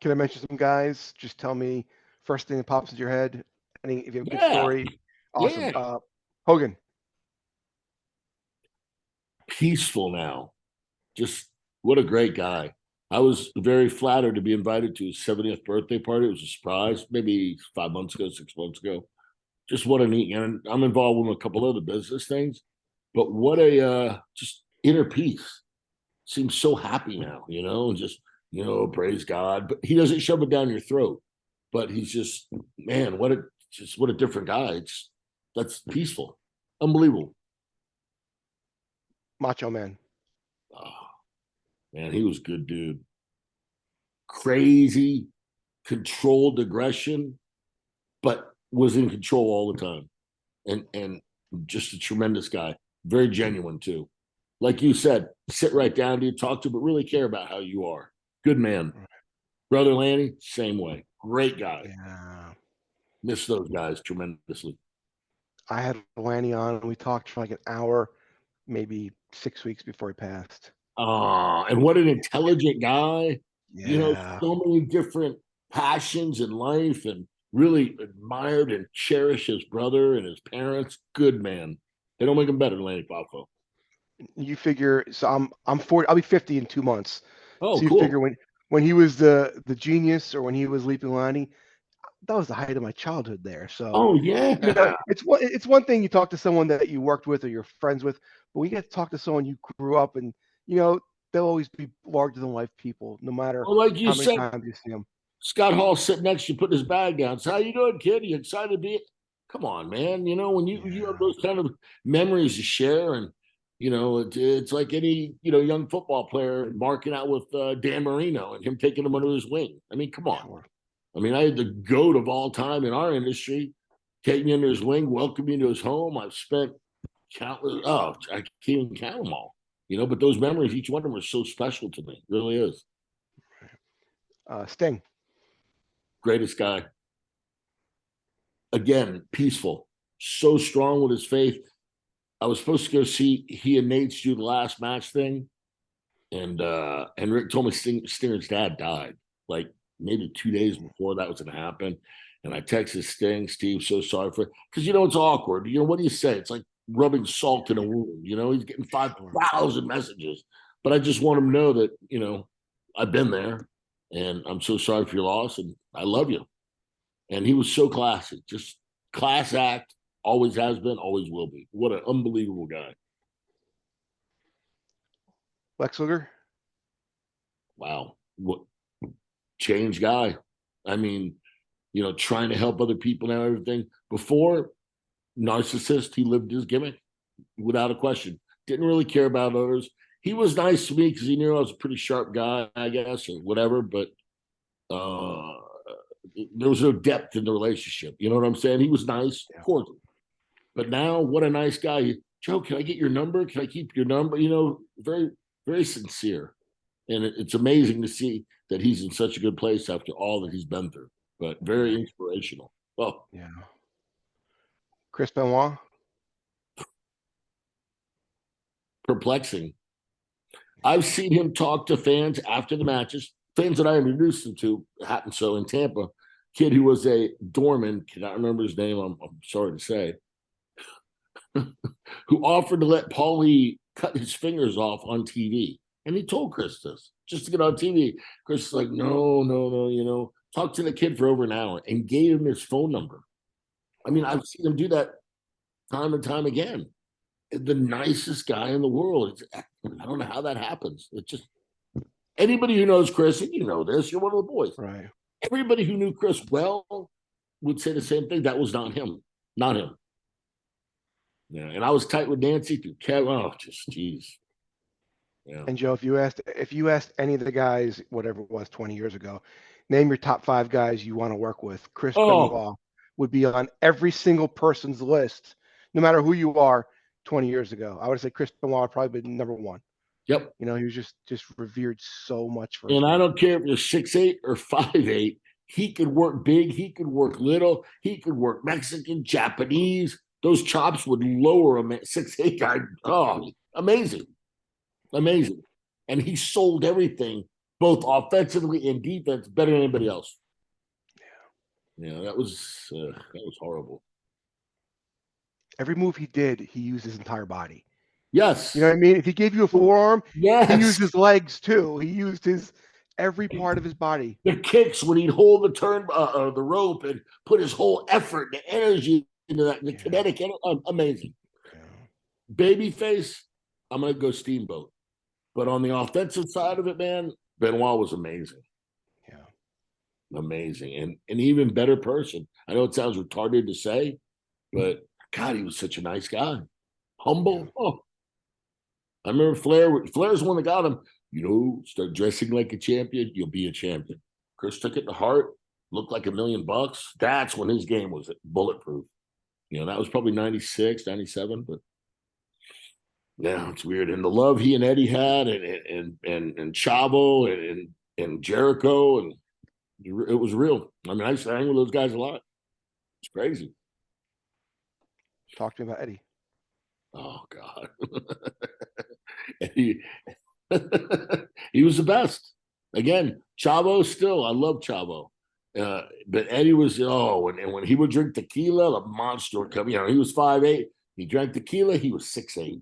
Can I mention some guys? Just tell me first thing that pops into your head. If you have a good Yeah, story, awesome. yeah. Hogan. Peaceful now. Just what a great guy. I was very flattered to be invited to his 70th birthday party. It was a surprise, maybe 5 months ago, 6 months ago. Just what a neat, and I'm involved with a couple other business things, but what a just inner peace. Seems so happy now, just, praise God. But he doesn't shove it down your throat. But he's just, man, what a different guy. That's peaceful. Unbelievable. Macho Man. Oh, man, he was a good dude. Crazy, controlled aggression, but was in control all the time. And just a tremendous guy. Very genuine too. Like you said, sit right down to you, talk to, but really care about how you are. Good man. Brother Lanny, same way. Great guy. Yeah. Miss those guys tremendously. I had Lanny on and we talked for like an hour, maybe 6 weeks before he passed. And what an intelligent guy. Yeah. So many different passions in life, and really admired and cherished his brother and his parents. Good man. They don't make him better than Lanny Poffo. You figure, so I'm 40, I'll be 50 in 2 months. Oh, So you cool. figure when he was the genius, or when he was Leaping Lanny, that was the height of my childhood there. So, Oh, yeah. it's one thing you talk to someone that you worked with or you're friends with, but when you get to talk to someone you grew up, and they'll always be larger than life people, no matter Well, like you how many said, times you see them. Scott Hall sitting next to you, putting his bag down. So, how you doing, kid? You excited to be? Come on, man. When you have Yeah. those kind of memories to share, and it's like any young football player marking out with Dan Marino and him taking him under his wing. I mean, come on. Sure. I mean, I had the GOAT of all time in our industry take me under his wing, welcome me to his home. I've spent countless. Oh, I can't even count them all. But those memories, each one of them, are so special to me. It really is. Sting. Greatest guy. Again, peaceful, so strong with his faith. I was supposed to go see he and Nate's do the last match thing, and Rick told me Stinger's dad died like maybe 2 days before that was going to happen. And I texted Sting, Steve, so sorry for, because it's awkward. What do you say? It's like rubbing salt in a wound. He's getting 5,000 messages, but I just want him to know that I've been there, and I'm so sorry for your loss, and I love you. And he was so classy, just class act, always has been, always will be. What an unbelievable guy. Lex Luger. Wow. What change guy. I mean, trying to help other people now, everything. Before, narcissist, he lived his gimmick without a question. Didn't really care about others. He was nice to me because he knew I was a pretty sharp guy, I guess, or whatever, but there was no depth in the relationship. You know what I'm saying? He was nice, cordial. But now, what a nice guy. Joe, can I get your number? Can I keep your number? Very, very sincere. And it's amazing to see that he's in such a good place after all that he's been through, but very inspirational. Well, Yeah. Chris Benoit. perplexing. I've seen him talk to fans after the matches, fans that I introduced him to, happened so in Tampa. Kid who was a doorman, cannot remember his name, I'm sorry to say, who offered to let Paulie cut his fingers off on TV. And he told Chris this just to get on TV. Chris is like, no, no, no, talk to the kid for over an hour and gave him his phone number. I mean, I've seen him do that time and time again. The nicest guy in the world. I don't know how that happens. It's just anybody who knows Chris, and you know this, you're one of the boys. Right. Everybody who knew Chris well would say the same thing. That was not him. Not him. Yeah, and I was tight with Nancy through Kevin. Oh, just geez. Yeah. And Joe, if you asked any of the guys, whatever it was 20 years ago, name your top 5 guys you want to work with, Chris Benoit would be on every single person's list, no matter who you are. 20 years ago, I would say Chris Benoit would probably be number one. Yep. He was just revered so much for. And I don't care if you're 6'8" or 5'8", he could work big, he could work little, he could work Mexican, Japanese. Those chops would lower a 6'8" guy. Oh, amazing. Amazing. And he sold everything both offensively and defense, better than anybody else. Yeah, that was horrible. Every move he did, he used his entire body. Yes. You know what I mean? If he gave you a forearm, yes. he used his legs too. He used every part of his body. The kicks when he'd hold the the rope and put his whole effort, the energy into that, the kinetic, amazing. Yeah. Babyface, I'm gonna go Steamboat, but on the offensive side of it, man, Benoit was amazing. Yeah, amazing, and even better person. I know it sounds retarded to say, but God, he was such a nice guy, humble. Yeah. Oh, I remember Flair. Flair's the one that got him. You know, start dressing like a champion, you'll be a champion. Chris took it to heart, looked like $1 million. That's when his game was bulletproof. You know, that was probably 96, 97, but yeah, it's weird. And the love he and Eddie had, and Chavo and Jericho, and it was real. I mean, I used to hang with those guys a lot. It's crazy. Talk to me about Eddie. Oh God. Eddie, he was the best. Again, Chavo still, I love Chavo. But Eddie was, and when he would drink tequila, the monster would come. You know, he was 5'8". He drank tequila, he was 6'8".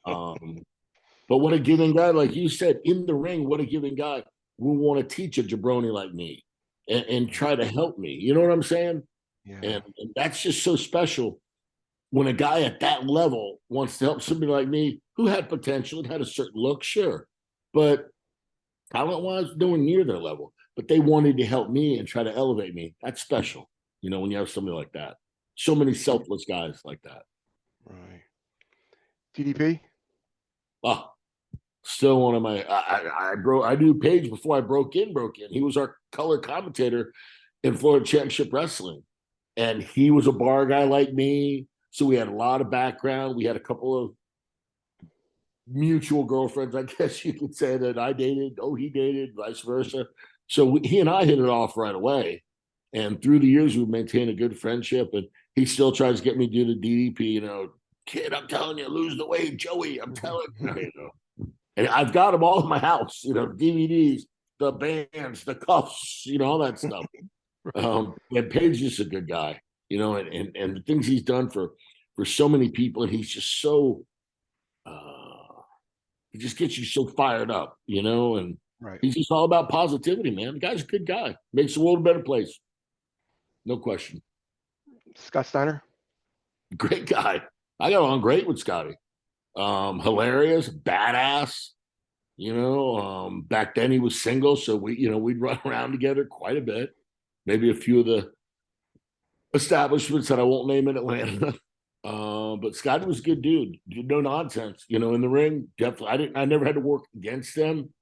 But what a giving guy, like you said, in the ring, what a giving guy will want to teach a jabroni like me and try to help me. You know what I'm saying? Yeah. And that's just so special when a guy at that level wants to help somebody like me who had potential and had a certain look, sure. But talent-wise, nowhere near their level. But they wanted to help me and try to elevate me. That's special, you know, when you have somebody like that. So many selfless guys like that. Right. DDP? Oh, still one of my I knew Paige before I broke in. He was our color commentator in Florida Championship Wrestling. And he was a bar guy like me. So we had a lot of background. We had a couple of mutual girlfriends, I guess you could say, that I dated. Oh, he dated, vice versa. So he and I hit it off right away. And through the years, we've maintained a good friendship. And he still tries to get me to do the DDP, you know, kid, I'm telling you, lose the weight, Joey, I'm telling you, you know. And I've got them all in my house, you know, DVDs, the bands, the cuffs, you know, all that stuff. And Page's just a good guy, you know, and the things he's done for so many people. And he's just so, he just gets you so fired up, you know, and he's just all about positivity, man. The guy's a good guy. Makes the world a better place. No question. Scott Steiner? Great guy. I got on great with Scotty. Hilarious, badass. You know, back then he was single, so we'd run around together quite a bit. Maybe a few of the establishments that I won't name in Atlanta. But Scotty was a good dude. No nonsense. You know, in the ring, definitely. I never had to work against them.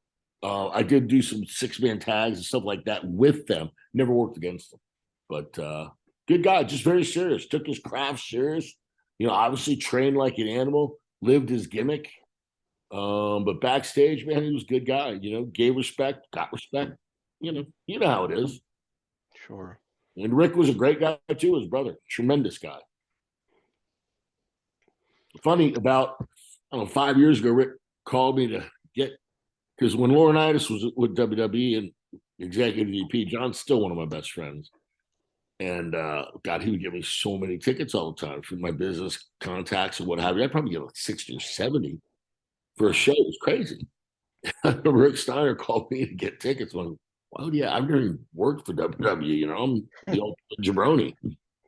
I did do some 6-man tags and stuff like that with them. Never worked against them. But good guy, just very serious. Took his craft serious. You know, obviously trained like an animal, lived his gimmick. But backstage, man, he was a good guy. You know, gave respect, got respect. You know how it is. Sure. And Rick was a great guy too. His brother, tremendous guy. Funny, about 5 years ago, Rick called me to get, because when Laurinaitis was with WWE and executive VP, John's still one of my best friends. And God, he would give me so many tickets all the time for my business contacts and what have you. I'd probably get like 60 or 70 for a show. It was crazy. Rick Steiner called me to get tickets. I'm like, well, yeah, I've never even worked for WWE. You know, I'm the old jabroni.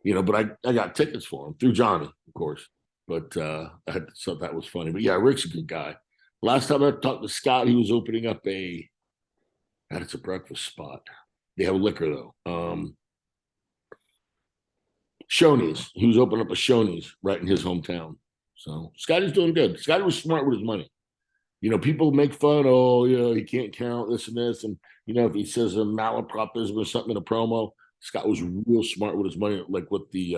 You know, but I got tickets for him through Johnny, of course. But I thought that was funny. But yeah, Rick's a good guy. Last time I talked to Scott, he was opening up it's a breakfast spot. They have liquor though. Shoney's. He was opening up a Shoney's right in his hometown. So Scotty's doing good. Scotty was smart with his money. You know, people make fun, he can't count this and this. And, you know, if he says a malapropism or something in a promo, Scott was real smart with his money, like with the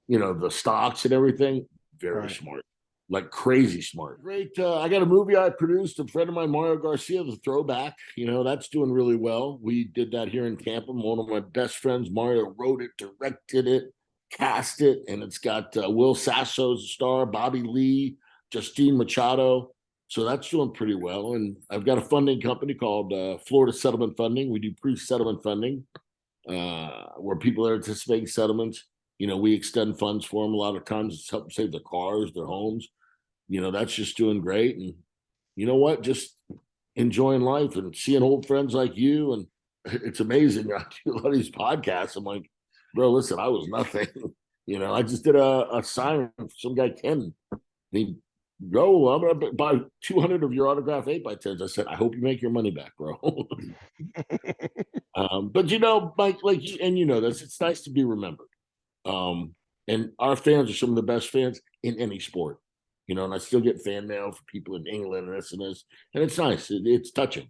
the stocks and everything. Very smart, like crazy smart. Great. I got a movie I produced. A friend of mine, Mario Garcia, the Throwback. You know, that's doing really well. We did that here in Tampa. One of my best friends, Mario, wrote it, directed it, cast it, and it's got Will Sasso's star, Bobby Lee, Justine Machado. So that's doing pretty well. And I've got a funding company called Florida Settlement Funding. We do pre-settlement funding where people are anticipating settlements. You know, we extend funds for them a lot of times. It's help save their cars, their homes. You know, that's just doing great. And you know what? Just enjoying life and seeing old friends like you. And it's amazing. I do a lot of these podcasts. I'm like, bro, listen, I was nothing. You know, I just did a sign for some guy, Ken. He bro, I'm gonna buy 200 of your autograph 8x10s. I said, I hope you make your money back, bro. But you know, Mike, like you, and you know this, it's nice to be remembered. And our fans are some of the best fans in any sport. You know, and I still get fan mail for people in England and this, and it's nice. It's touching.